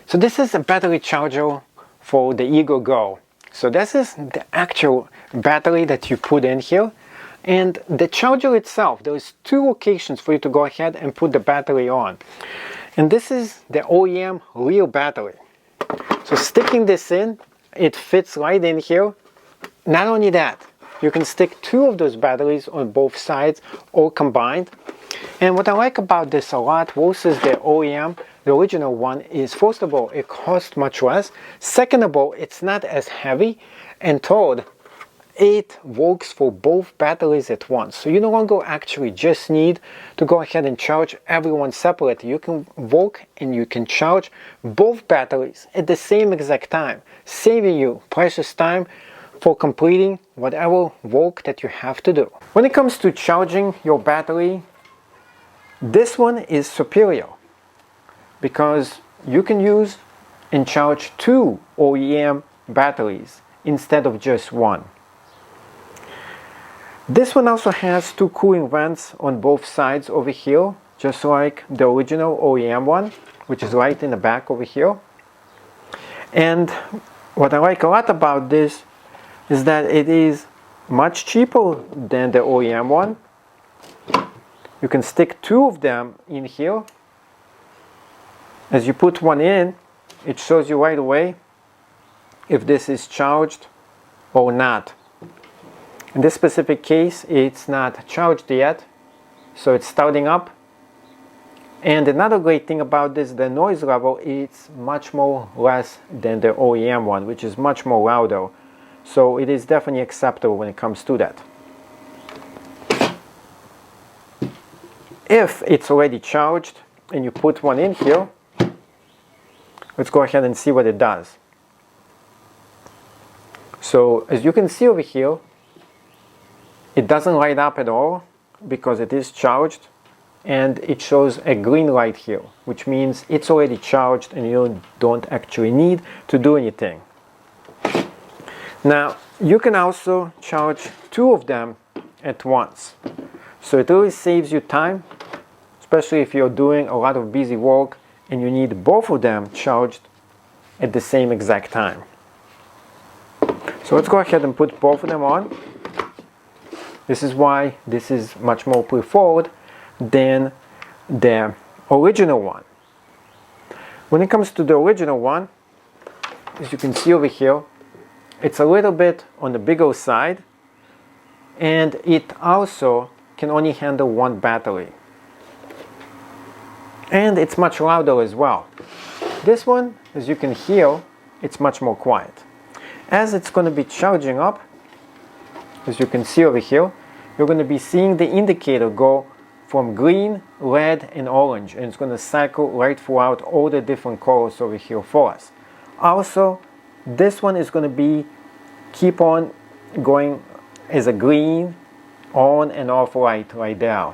So this is a battery charger for the EGO Go. So this is the actual battery that you put in here. And the charger itself, there's two locations for you to go ahead and put the battery on. And this is the OEM real battery. So sticking this in, it fits right in here. Not only that, you can stick two of those batteries on both sides or combined. And what I like about this a lot versus the OEM, the original one, is first of all, it costs much less. Second of all, it's not as heavy. And third, it works for both batteries at once. So you no longer actually just need to go ahead and charge everyone separately. You can work and you can charge both batteries at the same exact time, saving you precious time for completing whatever work that you have to do. When it comes to charging your battery, this one is superior because you can use and charge two OEM batteries instead of just one. This one also has two cooling vents on both sides over here, just like the original OEM one, which is right in the back over here. And what I like a lot about this is that it is much cheaper than the OEM one. You can stick two of them in here. As you put one in, it shows you right away if this is charged or not. In this specific case, it's not charged yet, so it's starting up. And another great thing about this, the noise level is much more less than the OEM one, which is much more louder. So it is definitely acceptable when it comes to that. If it's already charged and you put one in here, let's go ahead and see what it does. So as you can see over here, it doesn't light up at all because it is charged, and it shows a green light here, which means it's already charged and you don't actually need to do anything. Now, you can also charge two of them at once. So it really saves you time, especially if you're doing a lot of busy work and you need both of them charged at the same exact time. So let's go ahead and put both of them on. This is why this is much more preferred than the original one. When it comes to the original one, as you can see over here, it's a little bit on the bigger side, and it also can only handle one battery. And it's much louder as well. This one, as you can hear, it's much more quiet. As it's going to be charging up, as you can see over here, you're going to be seeing the indicator go from green, red, and orange, and it's going to cycle right throughout all the different colors over here for us. Also, this one is going to be keep on going as a green, on and off light right there.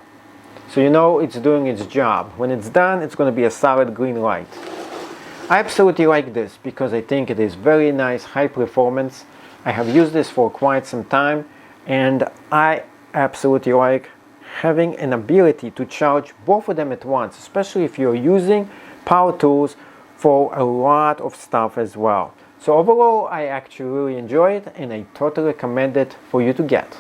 So you know it's doing its job. When it's done, it's going to be a solid green light. I absolutely like this because I think it is very nice, high performance. I have used this for quite some time, and I absolutely like having an ability to charge both of them at once, especially if you're using power tools for a lot of stuff as well. So overall, I actually really enjoy it, and I totally recommend it for you to get.